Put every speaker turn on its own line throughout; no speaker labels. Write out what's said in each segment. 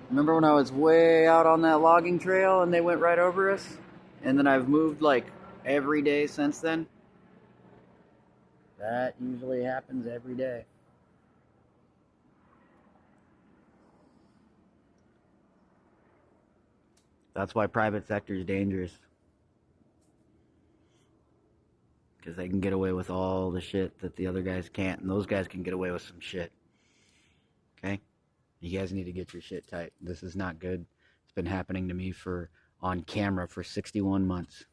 Remember when I was way out on that logging trail and they went right over us? And then I've moved like every day since then? That usually happens every day. That's why private sector is dangerous. Because they can get away with all the shit that the other guys can't. And those guys can get away with some shit. Okay? You guys need to get your shit tight. This is not good. It's been happening to me for on camera for 61 months.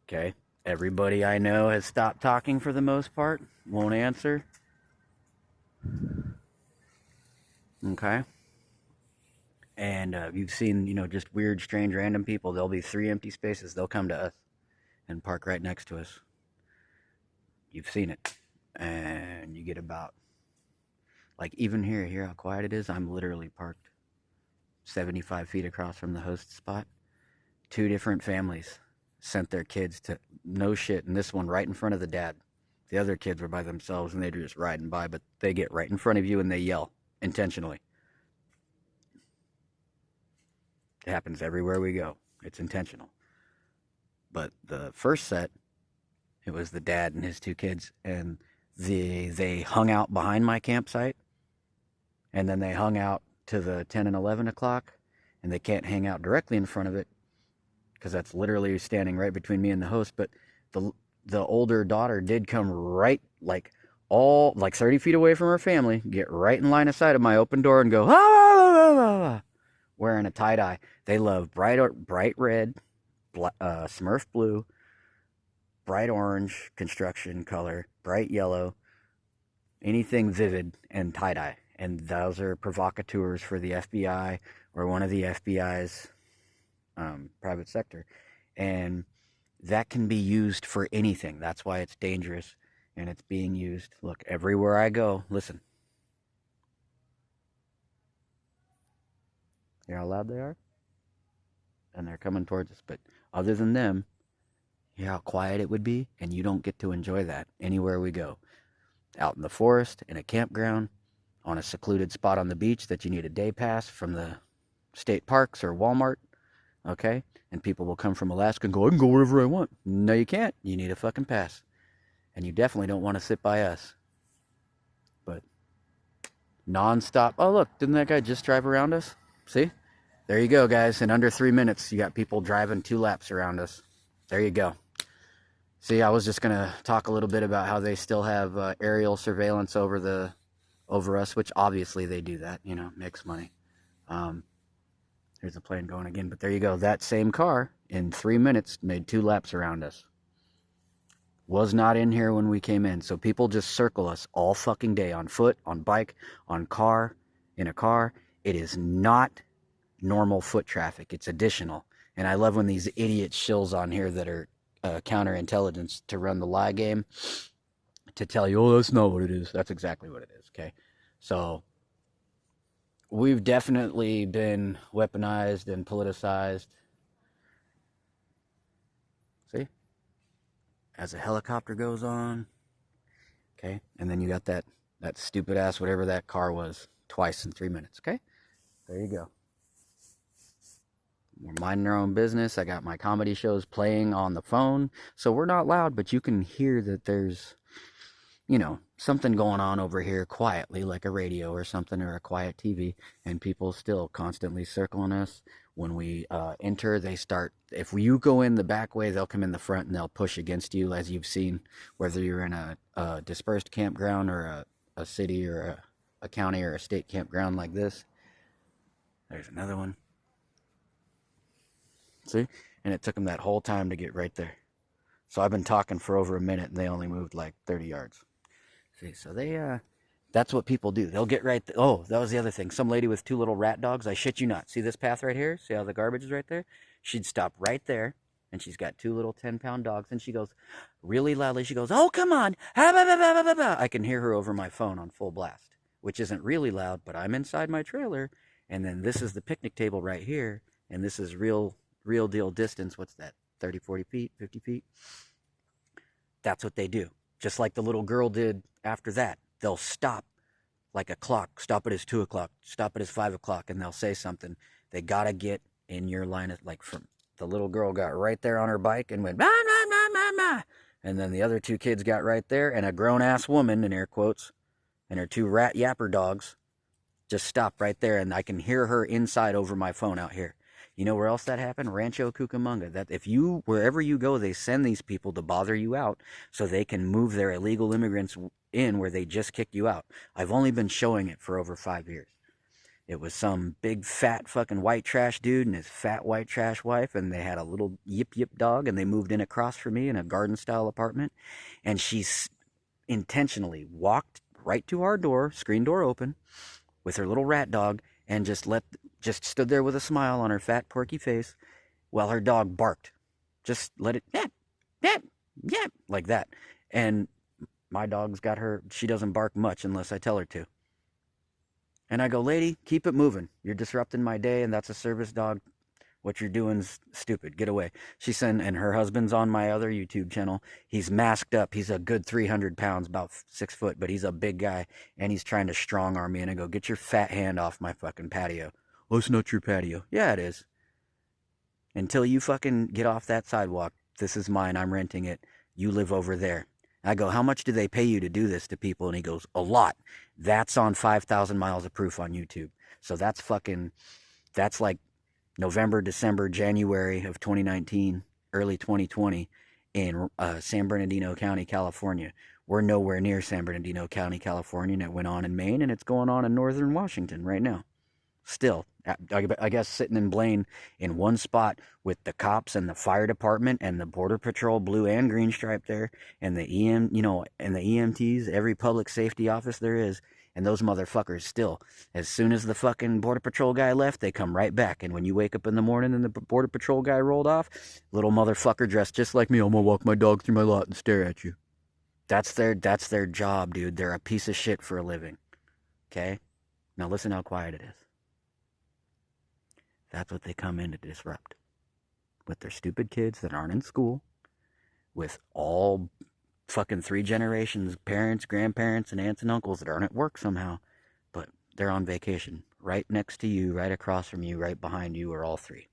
Okay? Everybody I know has stopped talking for the most part. Won't answer. Okay? And you've seen, just weird, strange, random people. There'll be 3 empty spaces. They'll come to us and park right next to us. You've seen it. And you get about, like, even here, hear how quiet it is? I'm literally parked 75 feet across from the host spot. 2 different families sent their kids to, no shit, and this one right in front of the dad. The other kids were by themselves and they're just riding by, but they get right in front of you and they yell intentionally. It happens everywhere we go. It's intentional. But the first set, it was the dad and his 2 kids, and they hung out behind my campsite, and then they hung out to the 10 and 11 o'clock, and they can't hang out directly in front of it because that's literally standing right between me and the host. But the older daughter did come right, like 30 feet away from her family, get right in line of sight of my open door and go, ah, ah, ah, ah, wearing a tie-dye. They love bright red, Smurf blue, bright orange construction color, bright yellow, anything vivid, and tie-dye. And those are provocateurs for the FBI or one of the FBI's private sector. And that can be used for anything. That's why it's dangerous, and it's being used. Look, everywhere I go, listen. Hear how loud they are? And they're coming towards us. But other than them, hear how quiet it would be? And you don't get to enjoy that anywhere we go. Out in the forest, in a campground, on a secluded spot on the beach that you need a day pass from the state parks or Walmart, okay? And people will come from Alaska and go, I can go wherever I want. No, you can't. You need a fucking pass. And you definitely don't want to sit by us. But nonstop. Oh, look, didn't that guy just drive around us? See? There you go, guys. In under 3 minutes, you got people driving 2 laps around us. There you go. See, I was just going to talk a little bit about how they still have aerial surveillance over us, which obviously they do that, makes money. There's a plane going again, but there you go. That same car in 3 minutes made 2 laps around us. Was not in here when we came in. So people just circle us all fucking day on foot, on bike, on car, in a car. It is not normal foot traffic. It's additional. And I love when these idiot shills on here that are counterintelligence to run the lie game to tell you, oh, that's not what it is. That's exactly what it is, okay? So we've definitely been weaponized and politicized. See? As a helicopter goes on, okay? And then you got that stupid ass, whatever that car was, twice in 3 minutes, okay? There you go. We're minding our own business. I got my comedy shows playing on the phone. So we're not loud, but you can hear that there's, something going on over here quietly, like a radio or something, or a quiet TV, and people still constantly circling us. When we enter, they start, if you go in the back way, they'll come in the front and they'll push against you, as you've seen, whether you're in a dispersed campground or a city or a county or a state campground like this. There's another one. See? And it took them that whole time to get right there. So I've been talking for over a minute and they only moved like 30 yards. See, so that's what people do. They'll get right. Oh, that was the other thing. Some lady with 2 little rat dogs. I shit you not. See this path right here? See how the garbage is right there? She'd stop right there, and she's got 2 little 10-pound dogs, and she goes really loudly. She goes, "Oh, come on!" I can hear her over my phone on full blast, which isn't really loud, but I'm inside my trailer, and then this is the picnic table right here, and this is real deal distance. What's that? 30, 40 feet, 50 feet? That's what they do. Just like the little girl did after that. They'll stop like a clock. Stop it as 2 o'clock. Stop it as 5 o'clock. And they'll say something. They got to get in your line of, like, from the little girl got right there on her bike and went, bah, bah, bah, bah, bah. And then the other two kids got right there, and a grown ass woman, in air quotes, and her two rat yapper dogs just stopped right there, and I can hear her inside over my phone out here. You know where else that happened? Rancho Cucamonga. That if you, wherever you go, they send these people to bother you out so they can move their illegal immigrants in where they just kicked you out. I've only been showing it for over 5 years. It was some big fat fucking white trash dude and his fat white trash wife, and they had a little yip yip dog, and they moved in across from me in a garden style apartment, and she intentionally walked right to our door, screen door open, with her little rat dog, and just stood there with a smile on her fat porky face while her dog barked. Just let it yap, yap, yap, like that. And my dog's got her, she doesn't bark much unless I tell her to. And I go, lady, keep it moving. You're disrupting my day, and that's a service dog. What you're doing's stupid. Get away. She said, and her husband's on my other YouTube channel. He's masked up. He's a good 300 pounds, about 6 foot, but he's a big guy, and he's trying to strong arm me. And I go, get your fat hand off my fucking patio. Oh, it's not your patio. Yeah, it is. Until you fucking get off that sidewalk, this is mine. I'm renting it. You live over there. I go, how much do they pay you to do this to people? And he goes, a lot. That's on 5,000 miles of proof on YouTube. So that's like November, December, January of 2019, early 2020 in San Bernardino County, California. We're nowhere near San Bernardino County, California, and it went on in Maine, and it's going on in northern Washington right now. Still, I guess sitting in Blaine in one spot with the cops and the fire department and the border patrol, blue and green stripe there, and the and the EMTs, every public safety office there is, and those motherfuckers still, as soon as the fucking border patrol guy left, they come right back. And when you wake up in the morning and the border patrol guy rolled off, little motherfucker dressed just like me, I'm gonna walk my dog through my lot and stare at you. That's their job, dude. They're a piece of shit for a living. Okay? Now listen how quiet it is. That's what they come in to disrupt. With their stupid kids that aren't in school, with all fucking 3 generations, parents, grandparents, and aunts and uncles that aren't at work somehow, but they're on vacation. Right next to you, right across from you, right behind you, or all 3.